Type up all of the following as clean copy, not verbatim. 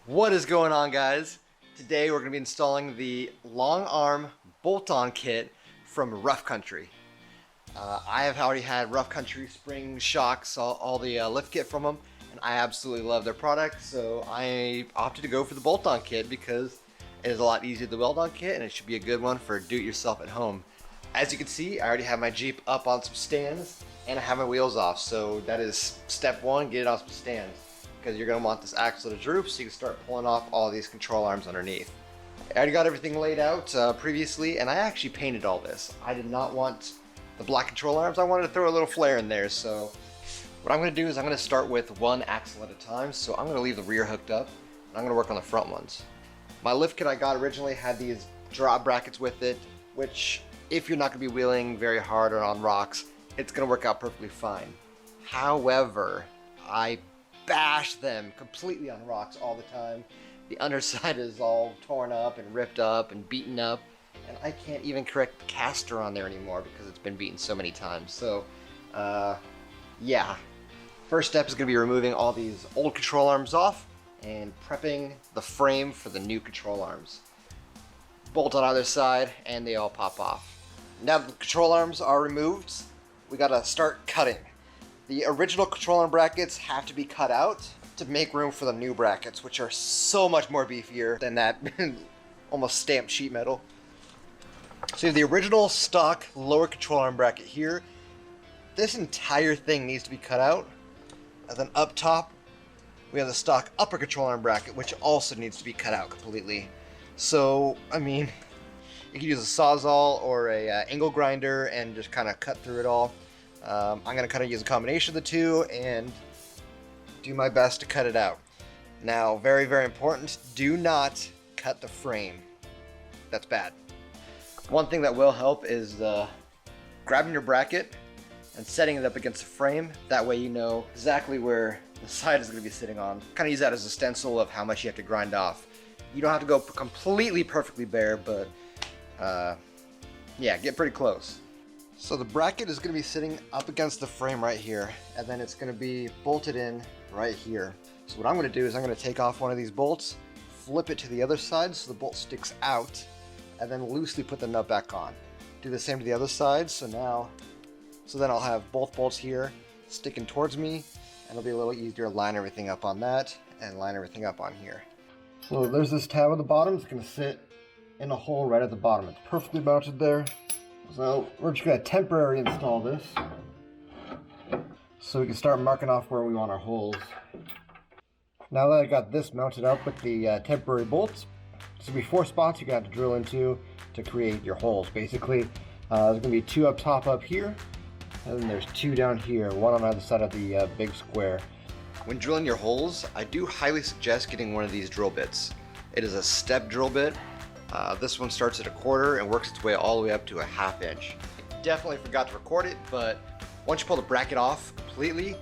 What is going on, guys? Today we're going to be installing the long arm bolt-on kit from Rough Country. I have already had Rough Country spring shocks, all the lift kit from them, and I absolutely love their product, so I opted to go for the bolt-on kit because it is a lot easier than the weld-on kit and it should be a good one for do-it-yourself at home. As you can see, I already have my Jeep up on some stands and I have my wheels off, so that is step one, get it on some stands. Because you're going to want this axle to droop so you can start pulling off all these control arms underneath. I already got everything laid out previously, and I actually painted all this. I did not want the black control arms, I wanted to throw a little flair in there, so what I'm going to do is I'm going to start with one axle at a time, so I'm going to leave the rear hooked up, and I'm going to work on the front ones. My lift kit I got originally had these drop brackets with it, which if you're not going to be wheeling very hard or on rocks, it's going to work out perfectly fine. However, I bash them completely on rocks all the time. The underside is all torn up and ripped up and beaten up, and I can't even correct the caster on there anymore because it's been beaten so many times. So yeah, first step is going to be removing all these old control arms off and prepping the frame for the new control arms. Bolt on either side and they all pop off. Now that the control arms are removed, we got to start cutting. The original control arm brackets have to be cut out to make room for the new brackets, which are so much more beefier than that almost stamped sheet metal. So the original stock lower control arm bracket here, this entire thing needs to be cut out. And then up top, we have the stock upper control arm bracket, which also needs to be cut out completely. So, I mean, you can use a sawzall or a angle grinder and just kind of cut through it all. I'm going to kind of use a combination of the two and do my best to cut it out. Now, very, very important, do not cut the frame. That's bad. One thing that will help is grabbing your bracket and setting it up against the frame. That way you know exactly where the side is going to be sitting on. Kind of use that as a stencil of how much you have to grind off. You don't have to go completely perfectly bare, but yeah, get pretty close. So the bracket is going to be sitting up against the frame right here, and then it's going to be bolted in right here. So what I'm going to do is I'm going to take off one of these bolts, flip it to the other side so the bolt sticks out, and then loosely put the nut back on. Do the same to the other side, so then I'll have both bolts here sticking towards me, and it'll be a little easier to line everything up on that and line everything up on here. So there's this tab at the bottom. It's going to sit in a hole right at the bottom. It's perfectly mounted there. So we're just going to temporarily install this so we can start marking off where we want our holes. Now that I got this mounted up with the temporary bolts, there's going to be 4 spots you're going to have to drill into to create your holes. Basically, there's going to be 2 up top up here, and then there's 2 down here, 1 on either side of the big square. When drilling your holes, I do highly suggest getting one of these drill bits. It is a step drill bit. This one starts at 1/4 and works its way all the way up to a 1/2 inch. I definitely forgot to record it, but once you pull the bracket off completely,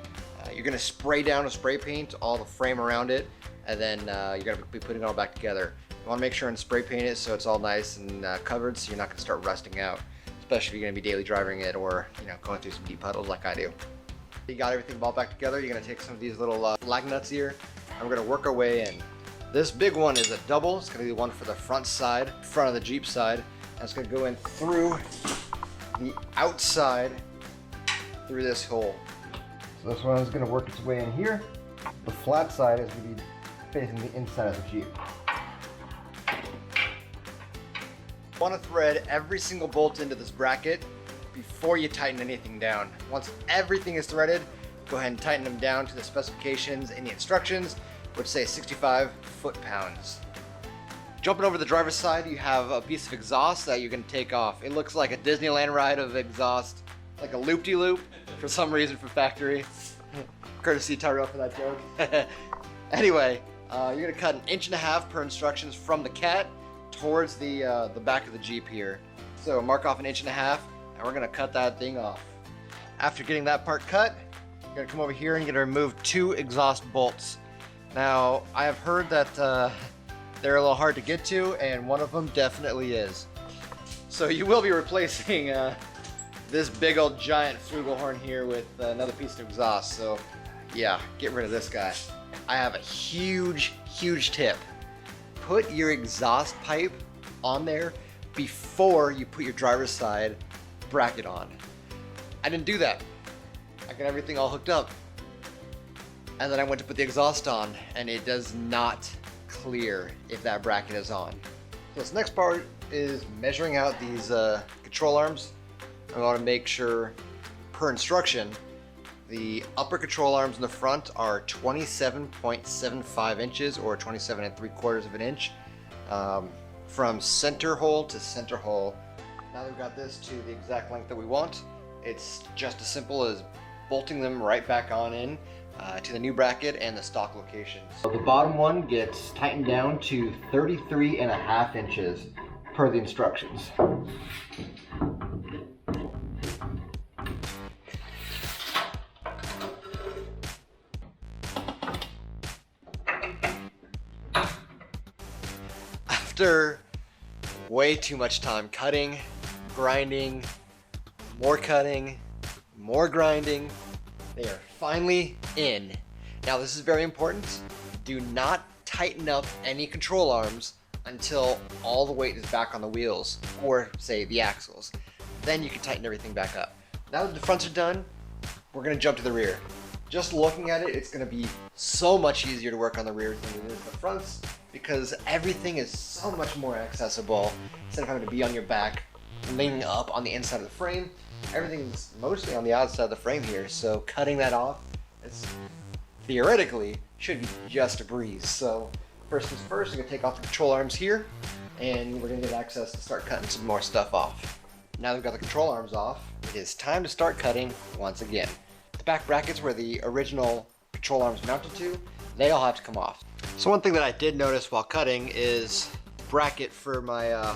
you're going to spray down with spray paint all the frame around it, and then you're going to be putting it all back together. You want to make sure and spray paint it so it's all nice and covered, so you're not going to start rusting out, especially if you're going to be daily driving it or going through some deep puddles like I do. You got everything all back together. You're going to take some of these little lag nuts here, and we're going to work our way in. This big one is a double. It's going to be one for the front of the Jeep side. And it's going to go in through the outside through this hole. So this one is going to work its way in here. The flat side is going to be facing the inside of the Jeep. You want to thread every single bolt into this bracket before you tighten anything down. Once everything is threaded, go ahead and tighten them down to the specifications in the instructions, which say 65 foot-pounds. Jumping over the driver's side, you have a piece of exhaust that you're going to take off. It looks like a Disneyland ride of exhaust, like a loop-de-loop for some reason from factory. Courtesy Tyrell for that joke. Anyway, you're going to cut 1.5 inches per instructions from the cat towards the back of the Jeep here. So mark off 1.5 inches, and we're going to cut that thing off. After getting that part cut, you're going to come over here and you're going to remove 2 exhaust bolts. Now, I have heard that they're a little hard to get to, and one of them definitely is. So you will be replacing this big old giant flugelhorn here with another piece of exhaust. So yeah, get rid of this guy. I have a huge tip. Put your exhaust pipe on there before you put your driver's side bracket on. I didn't do that. I got everything all hooked up. And then I went to put the exhaust on, and it does not clear if that bracket is on. So this next part is measuring out these control arms. I want to make sure, per instruction, the upper control arms in the front are 27.75 inches or 27 3/4 of an inch from center hole to center hole. Now that we've got this to the exact length that we want, it's just as simple as bolting them right back on in to the new bracket and the stock location. So the bottom one gets tightened down to 33.5 inches per the instructions. After way too much time cutting, grinding, more grinding, they are finally in. Now this is very important. Do not tighten up any control arms until all the weight is back on the wheels, or say the axles. Then you can tighten everything back up. Now that the fronts are done, we're gonna jump to the rear. Just looking at it, it's gonna be so much easier to work on the rear than it is the fronts, because everything is so much more accessible. Instead of having to be on your back, leaning up on the inside of the frame, everything's mostly on the outside of the frame here, so cutting that off, it's theoretically should be just a breeze. So first things first, I'm gonna take off the control arms here, and we're gonna get access to start cutting some more stuff off. Now that we've got the control arms off, it is time to start cutting once again. The back brackets where the original control arms mounted to, they all have to come off. So one thing that I did notice while cutting is the bracket for my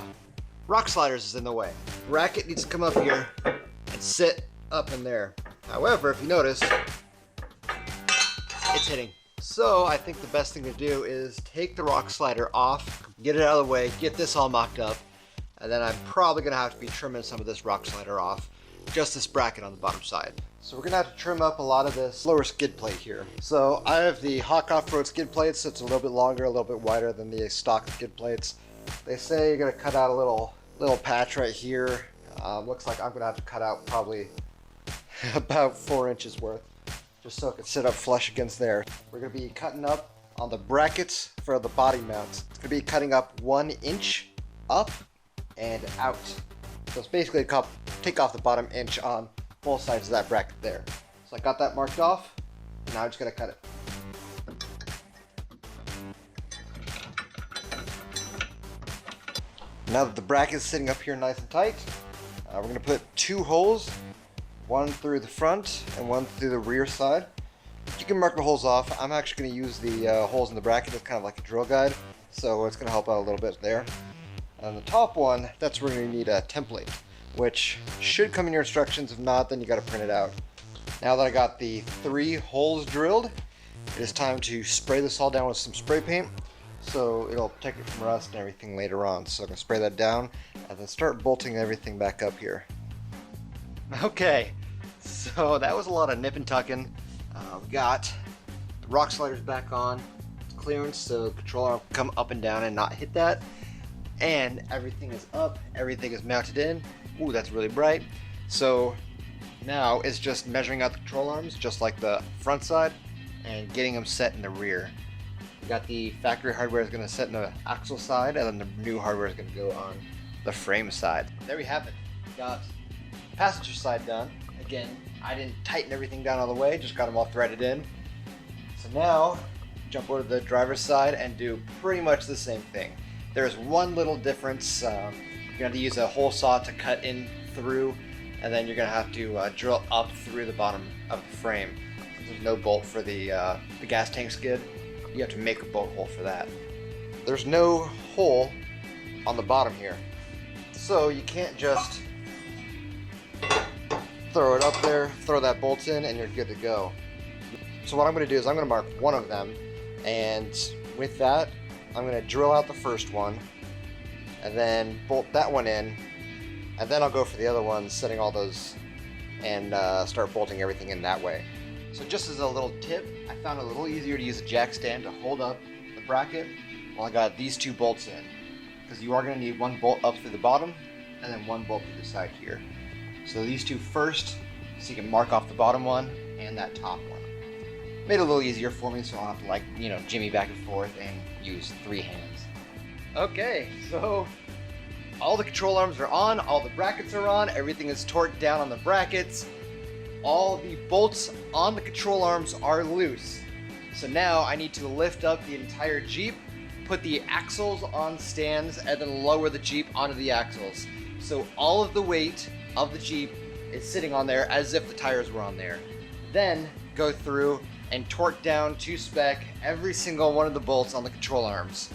rock sliders is in the way. Bracket needs to come up here and sit up in there. However, if you notice, it's hitting. So I think the best thing to do is take the rock slider off, get it out of the way, get this all mocked up, and then I'm probably gonna have to be trimming some of this rock slider off, just this bracket on the bottom side. So we're gonna have to trim up a lot of this lower skid plate here. So I have the Hawk Off-Road skid plates, so it's a little bit longer, a little bit wider than the stock skid plates. They say you're gonna cut out a little patch right here. Looks like I'm gonna have to cut out probably about 4 inches worth, just so it can sit up flush against there. We're gonna be cutting up on the brackets for the body mounts. It's gonna be cutting up 1 inch up and out. So it's basically take off the bottom inch on both sides of that bracket there. So I got that marked off, and now I'm just gonna cut it. Now that the bracket is sitting up here nice and tight, we're gonna put 2 holes, one through the front and one through the rear side. You can mark the holes off. I'm actually gonna use the holes in the bracket as kind of like a drill guide, so it's gonna help out a little bit there. And the top one, that's where you're gonna need a template, which should come in your instructions. If not, then you gotta print it out. Now that I got the 3 holes drilled, it is time to spray this all down with some spray paint, so it'll protect it from rust and everything later on. So I'm gonna spray that down and then start bolting everything back up here. Okay, so that was a lot of nip and tucking. We got the rock sliders back on, clearance, so the control arm can come up and down and not hit that. And everything is up, everything is mounted in. Ooh, that's really bright. So now it's just measuring out the control arms, just like the front side, and getting them set in the rear. We got the factory hardware is gonna set in the axle side, and then the new hardware is gonna go on the frame side. There we have it. Got the passenger side done. Again, I didn't tighten everything down all the way, just got them all threaded in. So now, jump over to the driver's side and do pretty much the same thing. There's one little difference. You're gonna have to use a hole saw to cut in through, and then you're gonna have to drill up through the bottom of the frame. There's no bolt for the gas tank skid. You have to make a bolt hole for that. There's no hole on the bottom here, so you can't just throw it up there, throw that bolt in, and you're good to go. So what I'm gonna do is I'm gonna mark one of them, and with that, I'm gonna drill out the first one, and then bolt that one in, and then I'll go for the other one, setting all those, and start bolting everything in that way. So just as a little tip, I found it a little easier to use a jack stand to hold up the bracket while I got these 2 bolts in. Because you are going to need 1 bolt up through the bottom and then 1 bolt through the side here. So these 2 first, so you can mark off the bottom one and that top one. Made it a little easier for me so I don't have to jimmy back and forth and use 3 hands. Okay, so all the control arms are on, all the brackets are on, everything is torqued down on the brackets. All the bolts on the control arms are loose. So now I need to lift up the entire Jeep, put the axles on stands, and then lower the Jeep onto the axles. So all of the weight of the Jeep is sitting on there as if the tires were on there. Then go through and torque down to spec every single one of the bolts on the control arms.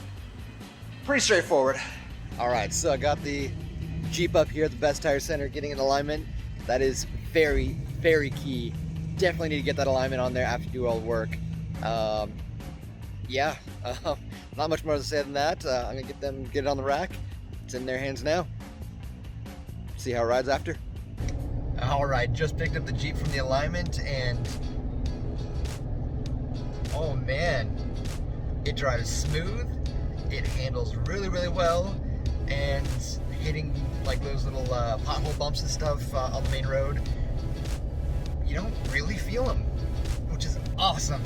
Pretty straightforward. Alright, so I got the Jeep up here at the Best Tire Center getting in alignment. That is very, very key. Definitely need to get that alignment on there after you do all the work. Not much more to say than that. I'm gonna get it on the rack. It's in their hands now. See how it rides after. Alright, just picked up the Jeep from the alignment and oh man, it drives smooth, it handles really, really well, and hitting like those little pothole bumps and stuff on the main road, you don't really feel them, which is awesome.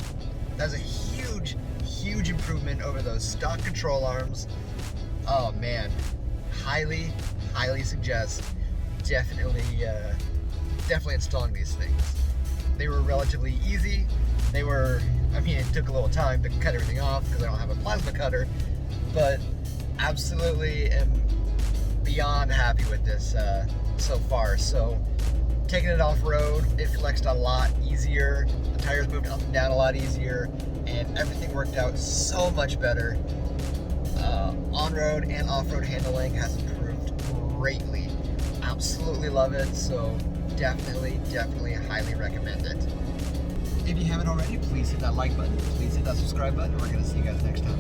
That's a huge, huge improvement over those stock control arms. Oh man, highly, highly suggest definitely installing these things. They were relatively easy. It took a little time to cut everything off because I don't have a plasma cutter, but absolutely am beyond happy with this so far. So taking it off-road, it flexed a lot easier, the tires moved up and down a lot easier, and everything worked out so much better. On-road and off-road handling has improved greatly. Absolutely love it, so definitely highly recommend it. If you haven't already, please hit that like button, please hit that subscribe button, and we're going to see you guys next time.